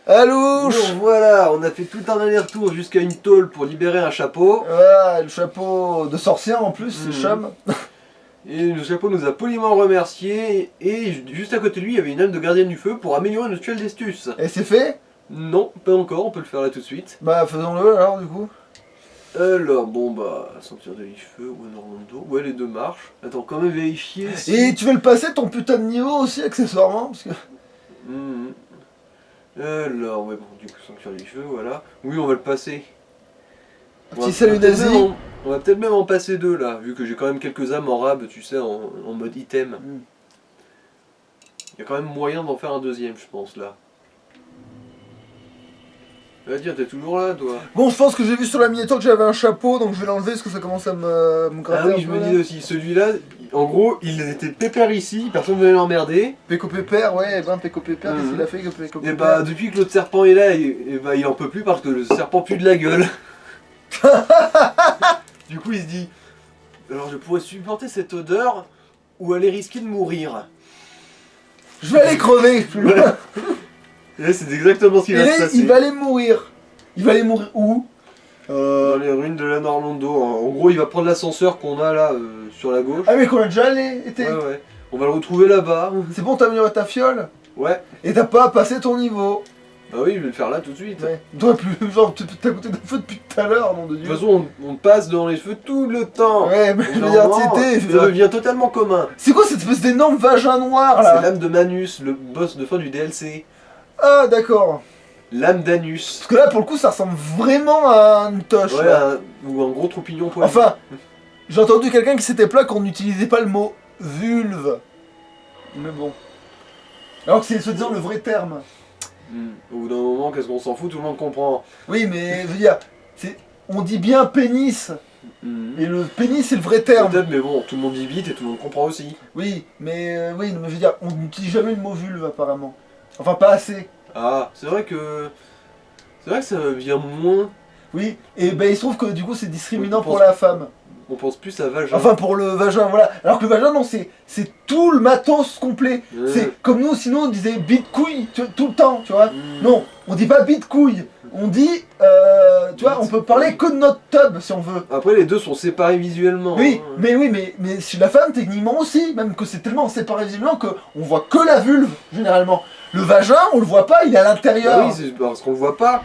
Alouche. Bon, voilà, on a fait tout un aller-retour jusqu'à une tôle pour libérer un chapeau. Voilà, le chapeau de sorcière en plus, c'est chum. Et le chapeau nous a poliment remercié. Et juste à côté de lui, il y avait une âme de gardienne du feu pour améliorer notre tuile d'estus. Et c'est fait? Non, pas encore, on peut le faire là tout de suite. Bah faisons-le alors du coup. Alors, bon bah, Sanctuaire de l'Ifeu ou Orlando. Ouais, les deux marchent. Attends, quand même vérifier si... Et tu veux le passer ton putain de niveau aussi accessoirement parce que... Alors, ouais, bon, du coup, Sanctuaire de l'Ifeu, voilà. Oui, on va le passer. Petit salut nazi. On va peut-être même en passer deux là, vu que j'ai quand même quelques âmes en rab, tu sais, en mode item. Il y a quand même moyen d'en faire un deuxième, je pense, là. Va dire, t'es toujours là, toi? Bon, je pense que j'ai vu sur la miniature que j'avais un chapeau, donc je vais l'enlever parce que ça commence à me gratter. Ah oui, je me dis aussi, celui-là, en gros, il était pépère ici, personne ne venait l'emmerder. Péco Pépère, ouais, ben Péco Pépère, qu'est-ce qu'il a fait que Péco Pépère? Et bah, depuis que l'autre serpent est là, et bah, il en peut plus parce que le serpent pue de la gueule. Du coup, il se dit, alors je pourrais supporter cette odeur ou aller risquer de mourir. Je vais aller crever plus loin. Et là, c'est exactement ce qui Et va se là, passer. il va aller mourir. Il va aller mourir où? Dans les ruines de la Orlando. En gros, il va prendre l'ascenseur qu'on a là sur la gauche. Ah mais qu'on a déjà été. Ouais, ouais. On va le retrouver là-bas. C'est bon, t'as amélioré ta fiole? Ouais. Et t'as pas passé ton niveau? Bah oui, je vais le faire là tout de suite. Ouais. Toi plus, genre, t'as goûté d'un feu depuis tout à l'heure, nom de De Dieu. toute façon, on passe devant les feux tout le temps. Ouais, mais je veux dire, ça devient totalement commun. C'est quoi cette espèce d'énorme vagin noir là? C'est l'âme de Manus, le boss de fin du DLC. Ah d'accord. L'âme d'Anus. Parce que là, pour le coup, ça ressemble vraiment à une toche. Ouais, là. ou un gros troupignon poilu. Enfin, j'ai entendu quelqu'un qui s'était plaint qu'on n'utilisait pas le mot vulve. Mais bon. Alors que c'est soi-disant le vrai terme. Au bout d'un moment, qu'est-ce qu'on s'en fout, tout le monde comprend. Oui, mais je veux dire, on dit bien pénis. Et le pénis, c'est le vrai terme. Peut-être, mais bon, tout le monde dit vite et tout le monde comprend aussi. Oui, mais je veux dire, on n'utilise jamais le mot vulve apparemment. Enfin, pas assez. Ah, c'est vrai que ça vient moins. Oui, et ben il se trouve que du coup c'est discriminant On pour pense- la femme. On pense plus à vagin. Enfin pour le vagin, voilà. Alors que le vagin, non, c'est tout le matos complet. Ouais. C'est comme nous, sinon on disait bite couille tout le temps, tu vois. Non, on dit pas bite couille. On dit, tu vois, on peut parler que de notre tub si on veut. Après, les deux sont séparés visuellement. Oui, hein. mais chez la femme, techniquement aussi, même que c'est tellement séparé visuellement qu'on voit que la vulve, généralement. Le vagin, on le voit pas, il est à l'intérieur. Bah oui, c'est parce qu'on le voit pas.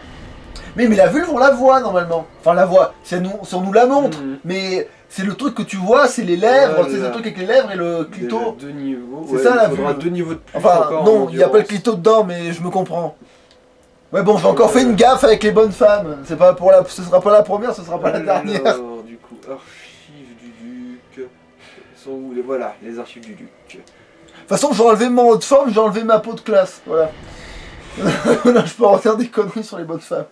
Mais la vulve, on la voit normalement. Enfin, la voit, si on nous la montre. Mhm. Mais c'est le truc que tu vois, c'est les lèvres, Voilà. c'est le truc avec les lèvres et le Déjà clito. deux niveaux. C'est Ouais, ça, la il faudra vulve. 2 niveaux de plus. Enfin, encore non, en il n'y a pas le endurance. clito dedans, mais je me comprends. Ouais, bon, j'ai encore fait une gaffe avec les bonnes femmes. C'est pas pour ce sera pas la première, ce sera pas la dernière. Alors, du coup, archives du duc. Sont où les voilà, les archives du duc. De toute façon, j'ai enlevé mon haut de forme, j'ai enlevé ma peau de classe. Voilà. Là, je peux en faire des conneries sur les bonnes femmes.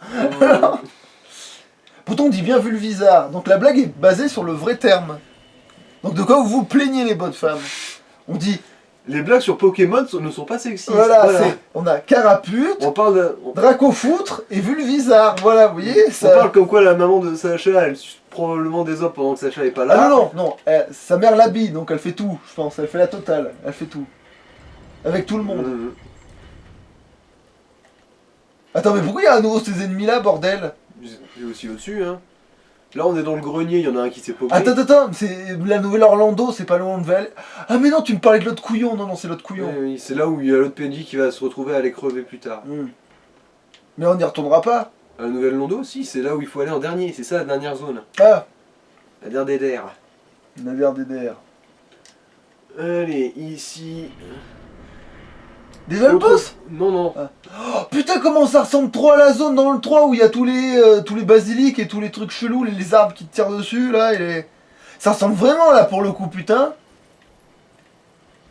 Pourtant, on dit bien vulvisard. Donc la blague est basée sur le vrai terme. Donc de quoi vous vous plaignez, les bonnes femmes? On dit, Les blagues sur Pokémon ne sont pas sexistes. voilà, on a carapute, On parle dracofoutre et vulvisard. Voilà, vous voyez on ça. parle comme quoi la maman de Sacha, elle suce probablement des hommes pendant que Sacha est pas là. Ah non, sa mère l'habille, donc elle fait tout, je pense. Elle fait la totale, elle fait tout. Avec tout le monde. Attends, mais pourquoi il y a à nouveau ces ennemis là, bordel? J'ai aussi au-dessus, hein. Là, on est dans le grenier, il y en a un qui s'est poqué. Attends, c'est la nouvelle Orlando, c'est pas loin de Val. Ah, mais non, tu me parlais de l'autre couillon. Non, c'est l'autre couillon. Oui, c'est là où il y a l'autre PNJ qui va se retrouver à aller crever plus tard. Mais on n'y retournera pas. À la nouvelle Londo aussi, c'est là où il faut aller en dernier, c'est ça la dernière zone. Ah, La dernière DDR. navire DDR. Allez, ici. Déjà le boss? Non, non. Oh, putain, comment ça ressemble trop à la zone dans le 3 où il y a tous les basiliques et tous les trucs chelous, les arbres qui te tirent dessus là. Ça ressemble vraiment là pour le coup, putain.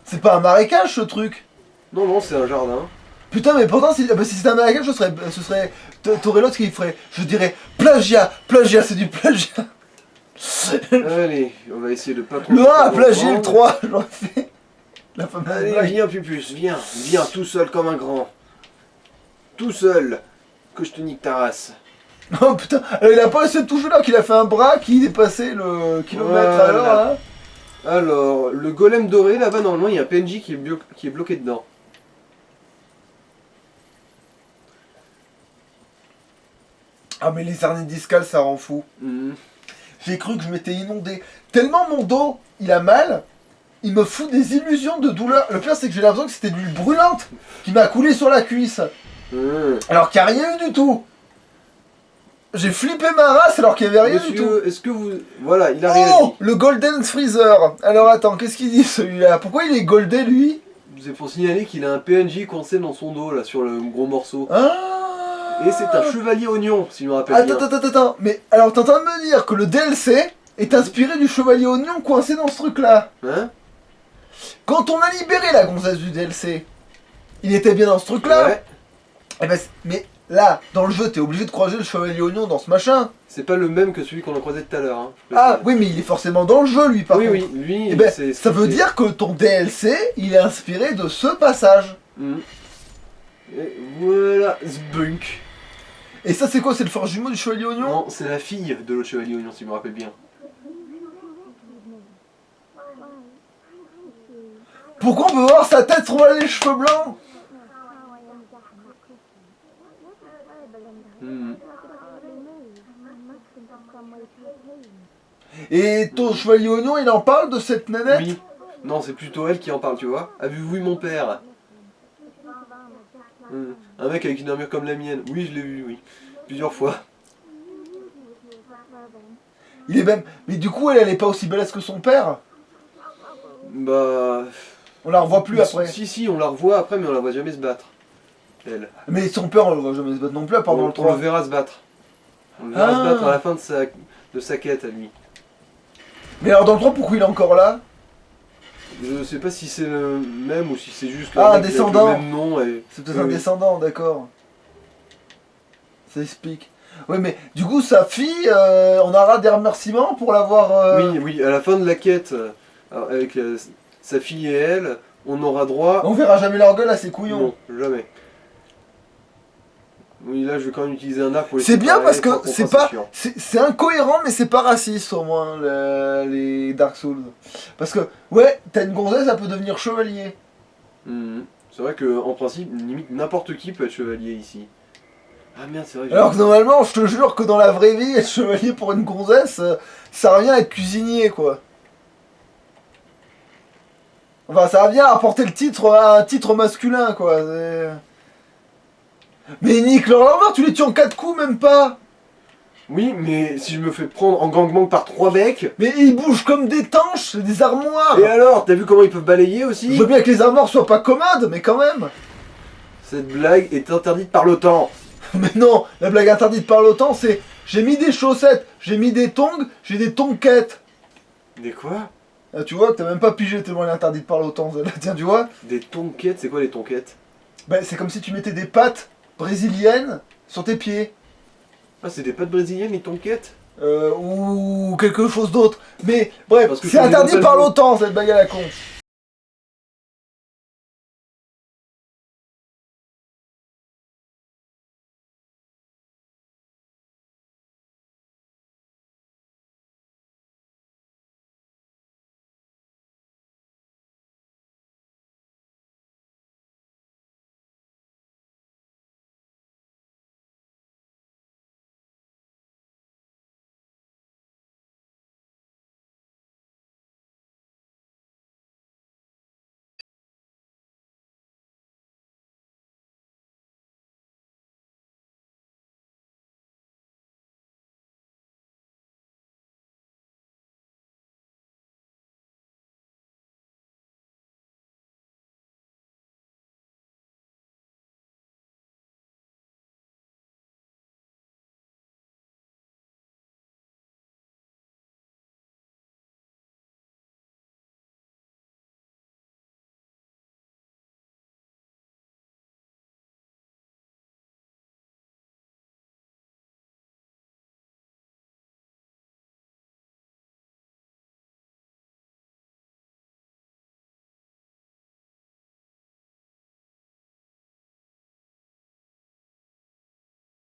C'est pas un marécage ce truc. Non, non, c'est un jardin. Putain, mais pourtant, si c'était un marécage, ce serait. T'aurais l'autre qui ferait. Je dirais plagiat, c'est du plagiat. Allez, on va essayer de pas trop. Le 1 a plagié prendre. le 3, j'aurais fait. La fameuse Allez, blague. viens, Pupus, viens, tout seul comme un grand. Tout seul, que je te nique ta race. Oh putain, il a pas essayé de toucher là, qu'il a fait un bras qui dépassait le kilomètre à l'heure Voilà. là. Alors, le golem doré, là-bas, normalement, il y a un PNJ qui est bloqué dedans. Ah mais les hernies discales ça rend fou. Mhm. J'ai cru que je m'étais inondé. Tellement mon dos, il a mal, il me fout des illusions de douleur. Le pire c'est que j'ai l'impression que c'était de l'huile brûlante qui m'a coulé sur la cuisse. Mhm. Alors qu'il n'y a rien eu du tout. J'ai flippé ma race alors qu'il n'y avait rien du tout. Monsieur, est-ce que vous... Voilà, il a réagi. Oh, le Golden Freezer. Alors attends, qu'est-ce qu'il dit celui-là? Pourquoi il est goldé lui? C'est pour signaler qu'il a un PNJ coincé dans son dos, là, sur le gros morceau. Ah. Et c'est un chevalier oignon, si je me rappelle Attends, bien. attends. Mais alors t'es en train de me dire que le DLC est inspiré du chevalier oignon coincé dans ce truc-là? Hein? Quand on a libéré la gonzesse du DLC, il était bien dans ce truc-là? Ouais. Eh ben, mais là, dans le jeu, t'es obligé de croiser le chevalier oignon dans ce machin. C'est pas le même que celui qu'on a croisé tout à l'heure. Hein. Ah oui, mais il est forcément dans le jeu lui par Oui, contre. oui, lui, Eh ben, c'est... ça veut dire que ton DLC, il est inspiré de ce passage. Mhm. Et voilà, Zbunk. Et ça, c'est quoi? C'est le frère jumeau du chevalier oignon? Non, c'est la fille de l'autre chevalier oignon, si je me rappelle bien. Pourquoi on peut voir sa tête sans voir les cheveux blancs? Mhm. Et ton chevalier oignon, il en parle de cette nanette? Oui. Non, c'est plutôt elle qui en parle, tu vois. Avez-vous vu mon père? Mhm. Un mec avec une armure comme la mienne. Oui, je l'ai vu, oui. Plusieurs fois. Il est même... Mais du coup, elle est pas aussi balèze que son père? Bah... On la revoit plus après. Si, on la revoit après, mais on la voit jamais se battre. Elle. Mais son père, on le voit jamais se battre non plus, à part dans le On 3. le verra se battre. On le verra Ah. se battre à la fin de sa quête à lui. Mais alors dans le 3, pourquoi il est encore là? Je sais pas si c'est le même ou si c'est juste Ah, mec avec descendant. le même nom. Et... C'est peut-être Oui, un oui. descendant, d'accord. Ça explique. Ouais, mais du coup, sa fille, on aura des remerciements pour l'avoir... Oui, à la fin de la quête, avec sa fille et elle, on aura droit... On verra jamais leur gueule à ces couillons. Non, jamais. Oui, là, je vais quand même utiliser un arc pour les C'est bien séparer, parce sans que qu'on c'est fasse pas... chiant. C'est incohérent, mais c'est pas raciste au moins, les Dark Souls. Parce que, ouais, t'as une gonzesse, elle peut devenir chevalier. Mhm. C'est vrai qu'en principe, limite n'importe qui peut être chevalier ici. Ah merde, c'est vrai. Alors que normalement, je te jure que dans la vraie vie, être chevalier pour une gonzesse, ça revient à être cuisinier, quoi. Enfin, ça revient à apporter le titre à un titre masculin, quoi. Mais nique leur l'armure, tu les tues en 4 coups, même pas. Oui, mais si je me fais prendre en gangbang par 3 becs... Mais ils bougent comme des tanches, c'est des armoires. Et alors, t'as vu comment ils peuvent balayer aussi? Je veux bien que les armoires soient pas commodes, mais quand même. Cette blague est interdite par l'OTAN. Mais non, la blague interdite par l'OTAN, c'est j'ai mis des chaussettes, j'ai mis des tongs, j'ai des tonquettes. Des quoi? Ah, tu vois que t'as même pas pigé tellement elle est interdite par l'OTAN, celle-là. Tiens, tu vois? Des tonquettes? C'est quoi les tonquettes? Ben, c'est comme si tu mettais des pâtes brésiliennes sur tes pieds. Ah, c'est des pâtes brésiliennes, les tonquettes? Ou quelque chose d'autre. Mais bref, Parce que c'est je connais interdit pas le par mot. l'OTAN, cette blague à la con.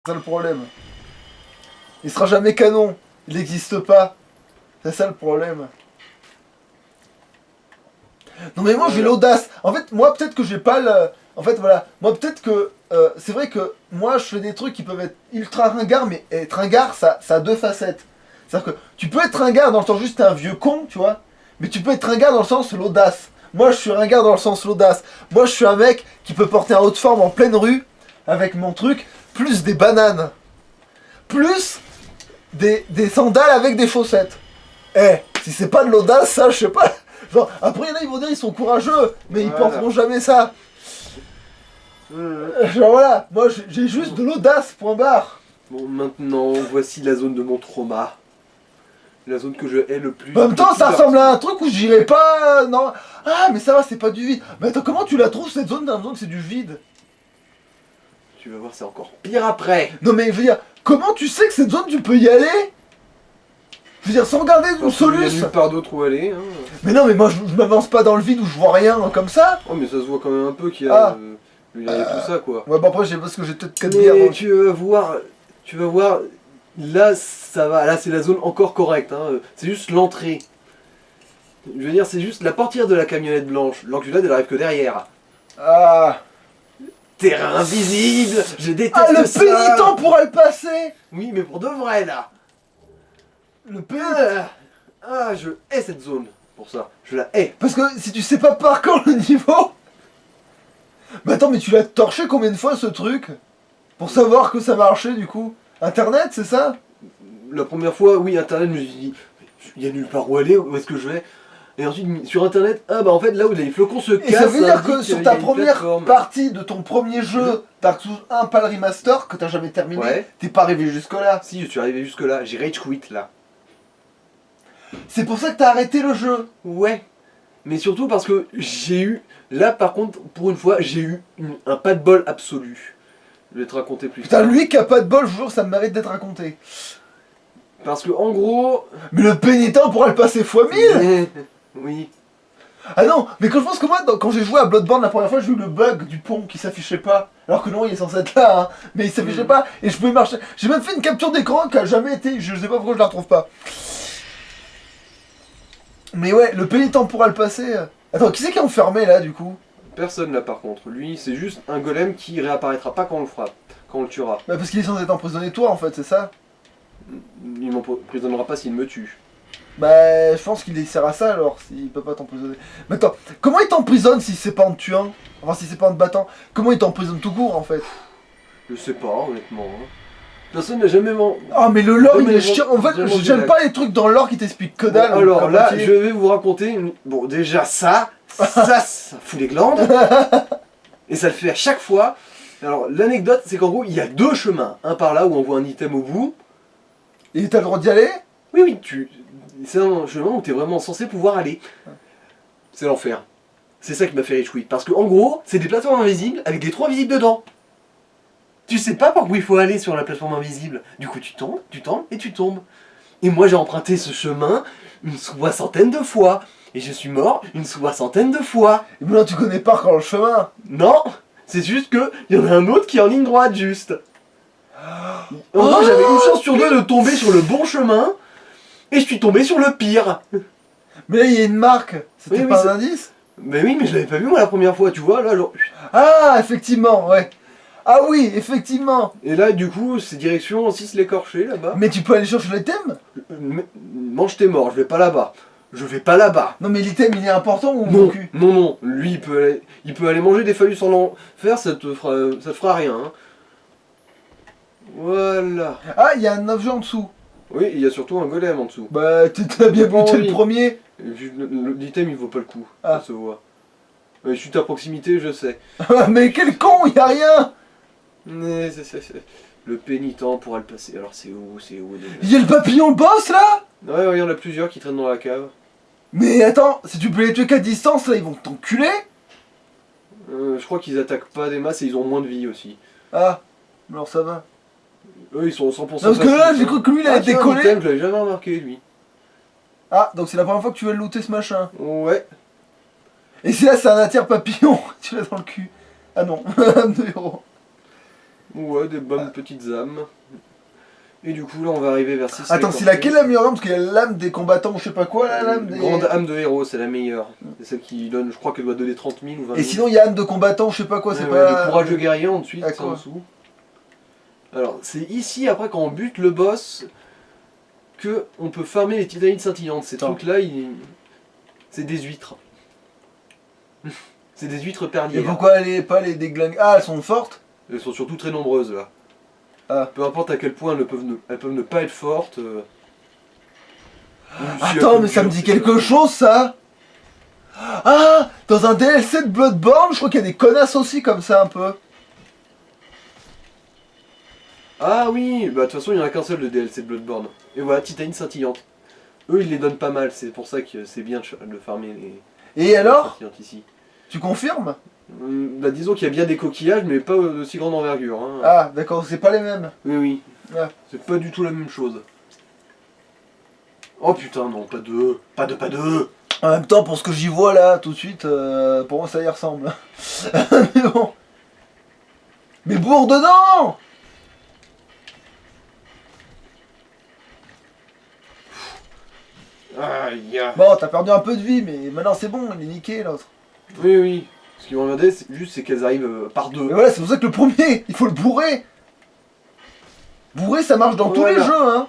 C'est ça le problème. Il sera jamais canon. Il n'existe pas. C'est ça le problème. Non mais moi j'ai l'audace. En fait, moi peut-être que j'ai pas le... En fait, voilà. Moi, peut-être que. C'est vrai que moi, je fais des trucs qui peuvent être ultra ringards, mais être ringard, ça a deux facettes. C'est-à-dire que tu peux être ringard dans le sens juste t'es un vieux con, tu vois. Mais tu peux être ringard dans le sens l'audace. Moi, je suis ringard dans le sens l'audace. Moi, je suis un mec qui peut porter un haut de forme en pleine rue avec mon truc, plus des bananes. Plus des sandales avec des chaussettes. Eh, si c'est pas de l'audace, ça, je sais pas. Genre, après, il y en a, ils vont dire ils sont courageux, mais ils Voilà. porteront jamais ça. Genre voilà, moi j'ai juste de l'audace, point barre. Bon, maintenant, voici la zone de mon trauma. La zone que je hais le plus. En même temps, le ça plus ressemble à un truc où j'irais pas. Non. Ah, mais ça va, c'est pas du vide. Mais attends, comment tu la trouves cette zone? T'as l'impression que c'est du vide. Tu vas voir, c'est encore pire après. Non, mais je veux dire, comment tu sais que cette zone tu peux y aller? Je veux dire, sans regarder une Parce qu'il y a soluce. nulle part d'autre où aller. Hein. Mais non, mais moi je m'avance pas dans le vide où je vois rien comme ça. Oh, mais ça se voit quand même un peu qu'il y a, Ah. il y a tout ça, quoi. Ouais, bah après, j'ai parce que j'ai peut-être 4 bières. Mais Donc... tu vas voir, là ça va, là c'est la zone encore correcte, hein. C'est juste l'entrée. Je veux dire, c'est juste la portière de la camionnette blanche. L'enculade elle arrive que derrière. Ah. Terrain invisible, je déteste Ah, le ça. pénitent pourra le passer. Oui, mais pour de vrai là. Le pénitent. Je hais cette zone pour ça, je la hais. Parce que si tu sais pas par quand le niveau. Mais attends, mais tu l'as torché combien de fois ce truc? Pour savoir que ça marchait du coup? Internet, c'est ça? La première fois, oui, internet, je me suis dit, il y a nulle part où aller, où est-ce que je vais? Et ensuite, sur internet, ah bah en fait, là où les flocons se cassent. Et ça veut ça dire indique que qu'il sur y a ta une première plateforme. partie de ton premier jeu, Dark Souls 1, pas le remaster, que t'as jamais terminé, Ouais. t'es pas arrivé jusque là. Si, je suis arrivé jusque là, j'ai rage quit là. C'est pour ça que t'as arrêté le jeu. Ouais. Mais surtout parce que j'ai eu, là par contre, pour une fois, j'ai eu un pas de bol absolu. Je vais te raconter plus Putain, tard. lui qui a pas de bol, je vous jure, ça me mérite d'être raconté. Parce que en gros... Mais le pénitent pourra le passer x1000. Oui. Ah non, mais quand je pense que moi, quand j'ai joué à Bloodborne la première fois, j'ai eu le bug du pont qui s'affichait pas. Alors que non, il est censé être là, hein. Mais il s'affichait pas et je pouvais marcher. J'ai même fait une capture d'écran qui a jamais été. Je sais pas pourquoi je la retrouve pas. Mais ouais, le pénitent pourra le passer. Attends, qui c'est qui est enfermé là du coup? Personne là par contre. Lui, c'est juste un golem qui réapparaîtra pas quand on le frappe, quand on le tuera. Bah parce qu'il est censé être emprisonné toi en fait, c'est ça? Il m'emprisonnera pas s'il me tue. Bah je pense qu'il sert à ça alors, s'il peut pas t'emprisonner. Mais attends, comment il t'emprisonne si c'est pas en te tuant? Enfin si c'est pas en te battant? Comment il t'emprisonne tout court en fait? Je sais pas, honnêtement. Hein. Personne n'a jamais... Oh mais le lore Non, il mais est chiant, en fait vraiment j'aime direct. pas les trucs dans le lore qui t'expliquent que dalle. Bon, alors comme là, moitié. je vais vous raconter Bon, déjà ça fout les glandes. Et ça le fait à chaque fois. Alors, l'anecdote, c'est qu'en gros, il y a deux chemins. Un par là où on voit un item au bout. Et t'as le droit d'y aller? Oui, c'est un chemin où t'es vraiment censé pouvoir aller. C'est l'enfer. C'est ça qui m'a fait réchouir. Parce que en gros, c'est des plateformes invisibles avec des trous invisibles dedans. Tu sais pas par où il faut aller sur la plateforme invisible. Du coup, tu tombes et tu tombes. Et moi, j'ai emprunté ce chemin une soixantaine de fois. Et je suis mort une soixantaine de fois. Et maintenant tu connais pas encore le chemin. Non, c'est juste que il y en a un autre qui est en ligne droite juste. En gros, j'avais une chance sur deux de tomber sur le bon chemin. Et je suis tombé sur le pire. Mais là il y a une marque, c'était Oui, pas oui, un indice? Mais oui, mais je l'avais pas vu moi la première fois, tu vois, là genre... Ah effectivement, ouais. Ah oui, effectivement. Et là, du coup, c'est direction 6 l'écorché, là-bas. Mais tu peux aller chercher l'item? Mange tes morts, je vais pas là-bas. Je vais pas là-bas. Non mais l'item il est important ou Non, mon cul? non, lui il peut aller manger des phallus sans l'enfer, ça te fera rien. Hein. Voilà. Ah, il y a un objet en dessous. Oui, il y a surtout un golem en dessous. Bah t'as bien Bon, buté oui. le premier. Et vu l'item il vaut pas le coup, Ah. ça se voit. Je suis à proximité, je sais. Mais quel con, il y a rien. Mais le pénitent pourra le passer. Alors c'est où déjà? Il y a le papillon boss là. Ouais, il y en a plusieurs qui traînent dans la cave. Mais attends, si tu peux les tuer qu'à distance là, ils vont t'enculer. Je crois qu'ils attaquent pas des masses et ils ont moins de vie aussi. Ah, alors ça va. Eux ils sont 100% Non, parce que là, passifs, j'ai hein. cru que lui il Ah, allait tiens, décoller. l'item, je l'avais jamais remarqué lui. Ah, donc c'est la première fois que tu vas looter ce machin. Ouais. Et si là c'est un attire papillon, tu l'as dans le cul. Ah non, 2 euros. Ouais, des bonnes petites âmes. Et du coup, là, on va arriver vers 6. Attends, c'est laquelle la meilleure arme? Parce qu'il y a la lame des combattants ou je sais pas quoi, la lame des... Grande âme de héros, c'est la meilleure. C'est celle qui donne, je crois qu'elle doit donner 30 000 ou 20 000. Et sinon, il y a âme de combattant, je sais pas quoi, c'est Ouais, pas... le courage de guerrier ensuite, c'est en D'accord. dessous. Alors, c'est ici, après, quand on bute le boss, que on peut farmer les titanites scintillantes. Ces Attends. trucs-là, c'est des huîtres. C'est des huîtres Et perlières. pourquoi elle est pas les déglingues? Ah, elles sont fortes? Elles sont surtout très nombreuses, là. Ah. Peu importe à quel point elles peuvent ne pas être fortes. Ou si Attends, elles mais ça me peuvent- dit quelque chose, ça. Ah, dans un DLC de Bloodborne, je crois qu'il y a des connasses aussi comme ça, un peu. Ah oui, bah de toute façon, il n'y en a qu'un seul de DLC de Bloodborne. Et voilà, titanite scintillante. Eux, ils les donnent pas mal, c'est pour ça que c'est bien de farmer les Et alors? scintillantes ici. Tu confirmes? Bah disons qu'il y a bien des coquillages, mais pas de si grande envergure. Hein. Ah, d'accord, c'est pas les mêmes. Oui, oui. Ah. C'est pas du tout la même chose. Oh putain, non, pas deux. Pas deux. En même temps, pour ce que j'y vois là, tout de suite, pour moi ça y ressemble. Mais bon. Mais bourre dedans! Aïe. Bon, t'as perdu un peu de vie, mais maintenant c'est bon, il est niqué l'autre. Oui, oui. Ce qui m'emmerdait, c'est juste c'est qu'elles arrivent par deux. Mais voilà, c'est pour ça que le premier, il faut le bourrer. Bourrer, ça marche dans tous les Voilà. jeux, hein.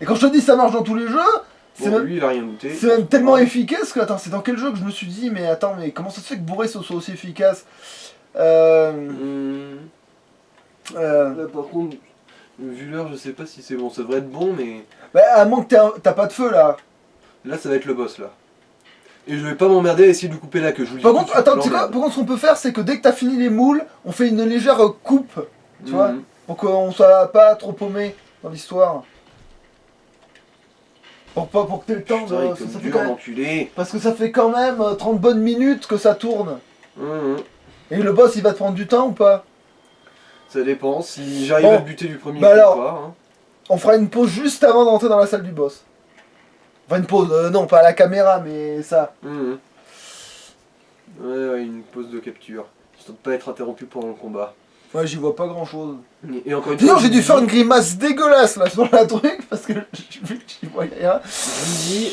Et quand je te dis ça marche dans tous les jeux, c'est Bon, même, lui, il a rien douté. c'est même tellement efficace que, attends, c'est dans quel jeu que je me suis dit, mais attends, mais comment ça se fait que bourrer soit aussi efficace? Hum, euh, Là, par contre, vu l'heure, je sais pas si c'est bon. Ça devrait être bon, mais bah, à moins que t'as pas de feu là. là, ça va être le boss, là. Et je vais pas m'emmerder à essayer de lui couper la queue. Je vous le dis Par tout de contre, suite, attends, tu sais je quoi? l'emmerde. Par contre, ce qu'on peut faire, c'est que dès que t'as fini les moules, on fait une légère coupe, tu vois, Mhm. pour qu'on soit pas trop paumé dans l'histoire. Pour que t'aies le temps Putain, il de. est comme Ça fait dur, quand même- l'enculé. Parce que ça fait quand même 30 bonnes minutes que ça tourne. Mhm. Et le boss, il va te prendre du temps ou pas? Ça dépend. Si j'arrive Bon. à le buter du premier Bah coup alors. ou pas. Hein. On fera une pause juste avant d'entrer dans la salle du boss. Enfin, une pause, non, pas à la caméra, mais ça. Mhm. Ouais, une pause de capture. Histoire de pas être interrompu pendant le combat. Ouais, j'y vois pas grand chose. Et encore une fois, D'ailleurs, j'ai dû je faire vous une grimace dégueulasse là sur la truc parce que j'y vois rien. dis,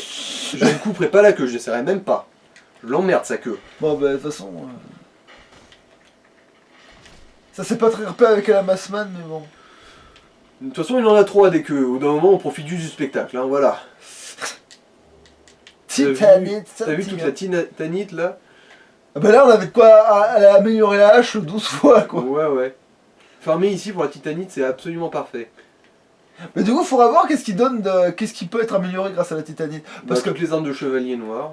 je ne couperai pas la queue, je n'essaierai même pas. Je l'emmerde sa queue. Bon, bah, de toute façon. Ça, c'est pas très repère avec la Massman, mais bon. De toute façon, il en a trop à des queues. Au bout d'un moment, on profite juste du spectacle. Hein, voilà. Titanite, T'as vu toute la titanite là? Ah bah là, on avait de quoi améliorer la hache 12 fois quoi. Ouais, ouais. Farmer ici pour la titanite, c'est absolument parfait. Mais du coup, faudra voir qu'est-ce qui donne de. Qu'est-ce qui peut être amélioré grâce à la titanite. Parce que. Toutes les armes de chevalier noir.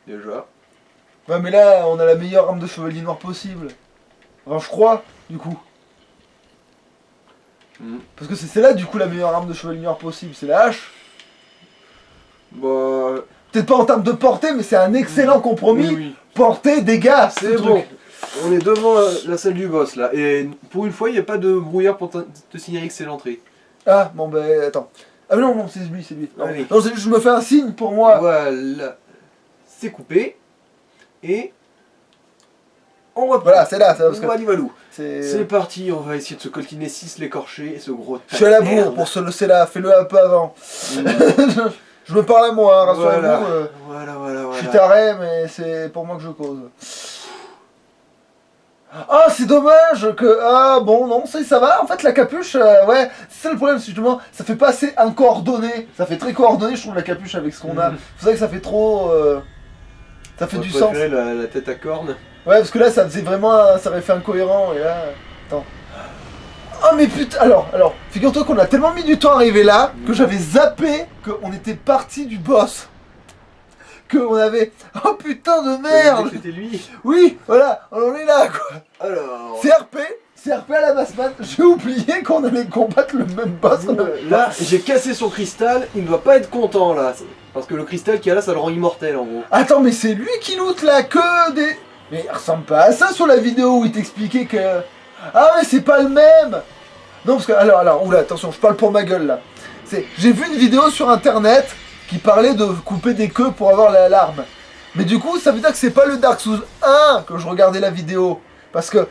Déjà. Ouais, mais là, on a la meilleure arme de chevalier noir possible. Enfin, je crois, du coup. Mhm. Parce que c'est là, du coup, la meilleure arme de chevalier noir possible. C'est la hache. Bah. Peut-être pas en termes de portée, mais c'est un excellent compromis. Oui, oui. Portée, dégâts, ce C'est truc. bon. On est devant la salle du boss là. Et pour une fois, il n'y a pas de brouillard pour te signaler que c'est l'entrée. Ah, bon, ben, attends. Ah, mais non, non, c'est lui, c'est lui. Non, Allez. non, je me fais un signe pour moi. Voilà. C'est coupé. Et. On reprend. Voilà, c'est là, parce que. Walivalou. C'est. C'est parti, on va essayer de se coltiner 6 l'écorché et ce gros Je suis à la tas de bourre merde. pour se laisser là, fais-le un peu avant. Mmh. Je me parle à moi, hein, rassurez-vous. Voilà. Voilà. Je suis taré, mais c'est pour moi que je cause. Ah, c'est dommage que. Ah, bon, non, ça va. En fait, la capuche, ouais, c'est ça le problème, c'est justement, ça fait pas assez incoordonné. Ça fait très coordonné, je trouve, la capuche avec ce qu'on a. Mhm. C'est vrai que ça fait trop. Ça fait On du va sens. préférer la tête à cornes. Ouais, parce que là, ça faisait vraiment. Ça aurait fait incohérent, et là. Attends. Oh, mais putain, alors, figure-toi qu'on a tellement mis du temps à arriver là que j'avais zappé qu'on était parti du boss. On avait. Oh putain de merde! C'était lui. Oui, voilà, on en est là quoi. Alors. CRP à la Massman, j'ai oublié qu'on allait combattre le même boss. qu'on avait- Là, j'ai cassé son cristal, il ne doit pas être content là. Parce que le cristal qu'il y a là, ça le rend immortel en gros. Attends, mais c'est lui qui loot là que des. Mais il ressemble pas à ça sur la vidéo où il t'expliquait que. Ah, mais c'est pas le même! Non, parce que. Alors, oula, attention, je parle pour ma gueule là. J'ai vu une vidéo sur internet qui parlait de couper des queues pour avoir l'arme. Mais du coup, ça veut dire que c'est pas le Dark Souls 1 que je regardais la vidéo. Parce que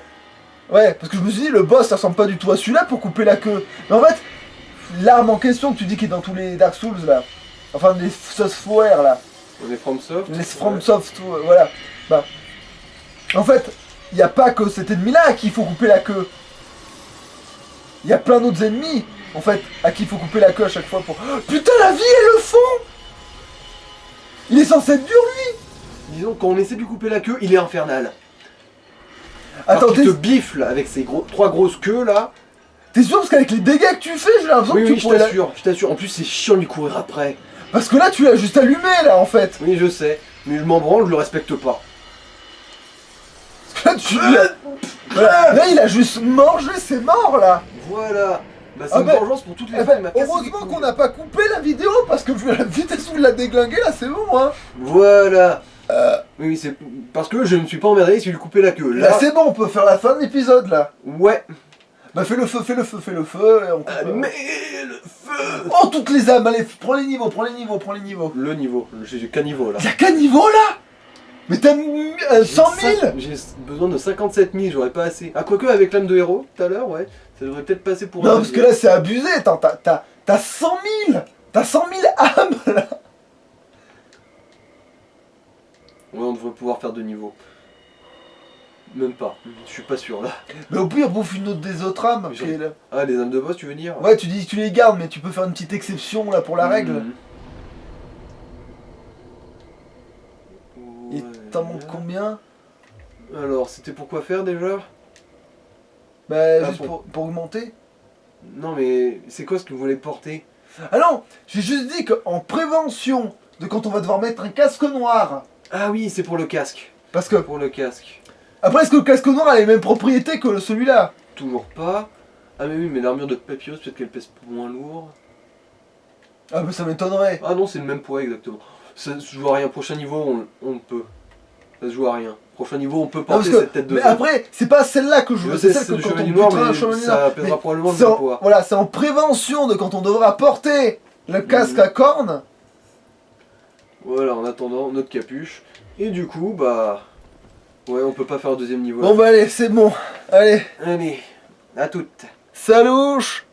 Ouais, parce que je me suis dit, le boss, ça ressemble pas du tout à celui-là pour couper la queue. Mais en fait, l'arme en question que tu dis qui est dans tous les Dark Souls, là. Enfin, les software, là. On est FromSoft. Les FromSoft, voilà. Bah, en fait, il n'y a pas que cet ennemi-là à qui il faut couper la queue. Il y a plein d'autres ennemis, en fait, à qui il faut couper la queue à chaque fois pour... Oh, putain, la vie, elle le fond. Il est censé être dur, lui. Disons, quand on essaie de lui couper la queue, il est infernal. Attends, Parce qu'il te bifle avec ses trois grosses queues là. t'es sûr parce qu'avec les dégâts que tu fais, j'ai l'impression Oui, que tu oui, pourrais... je t'assure. En plus, c'est chiant de lui courir après. Parce que là, tu l'as juste allumé, là, en fait. Oui, je sais. Mais je m'en branle, je le respecte pas. Là, voilà. Là, il a juste mangé, c'est mort, là. Voilà. Bah, c'est Ah une ben, vengeance pour toutes les Eh fois. ben, il m'a cassé les heureusement couilles. qu'on n'a pas coupé la vidéo, parce que vu la vitesse où il l'a déglingué, là, c'est bon, hein. Voilà. Oui, c'est parce que je ne suis pas emmerdé si je lui coupais la queue. Là, c'est bon, on peut faire la fin de l'épisode, là. Ouais. Bah, fais le feu, et on coupe, Mais le feu. Oh, toutes les âmes, allez, prends les niveaux. Le niveau. J'ai qu'un niveau là. Y'a qu'un niveau, là. Mais t'as 100 000. J'ai besoin de 57 000, j'aurais pas assez. Ah, quoique avec l'âme de héros, tout à l'heure, ouais. Ça devrait peut-être passer pour Non, un parce que là, c'est abusé, attends, t'as 100 000. T'as 100 000 âmes, là. Ouais, on devrait pouvoir faire 2 niveaux. Même pas, je suis pas sûr là. Mais au pire, bouffe une autre des autres âmes. J'en- qui est là. Ah, les âmes de boss, tu veux dire? Ouais, tu dis que tu les gardes, mais tu peux faire une petite exception, là, pour la règle. Mhm. Et Ouais. t'en montres combien? Alors, c'était pour quoi faire déjà? Bah, Ah, juste pour augmenter. Non, mais c'est quoi ce que vous voulez porter? Ah non, j'ai juste dit qu'en prévention de quand on va devoir mettre un casque noir. Ah oui, c'est pour le casque. Parce que, Pour le casque. après, est-ce que le casque noir a les mêmes propriétés que celui-là? Toujours pas. Ah, mais oui, mais l'armure de Papyrus, peut-être qu'elle pèse moins lourd. Ah, mais ça m'étonnerait. Ah non, c'est le même poids exactement. Ça se joue à rien. Prochain niveau, on peut. Ça se joue à rien. Prochain niveau, on peut Non, parce porter que, cette tête de mais zone. après, c'est pas celle-là que je veux, Je c'est sais, celle que le quand on chevalier noir, butera un mais chevalier ça noir. pèsera Mais probablement le c'est même en- poids. Voilà, c'est en prévention de quand on devra porter le casque à cornes. Voilà, en attendant notre capuche. Et du coup, bah... Ouais, on peut pas faire le deuxième niveau. Bon bah allez, c'est bon. Allez, Allez, à toutes. salouche.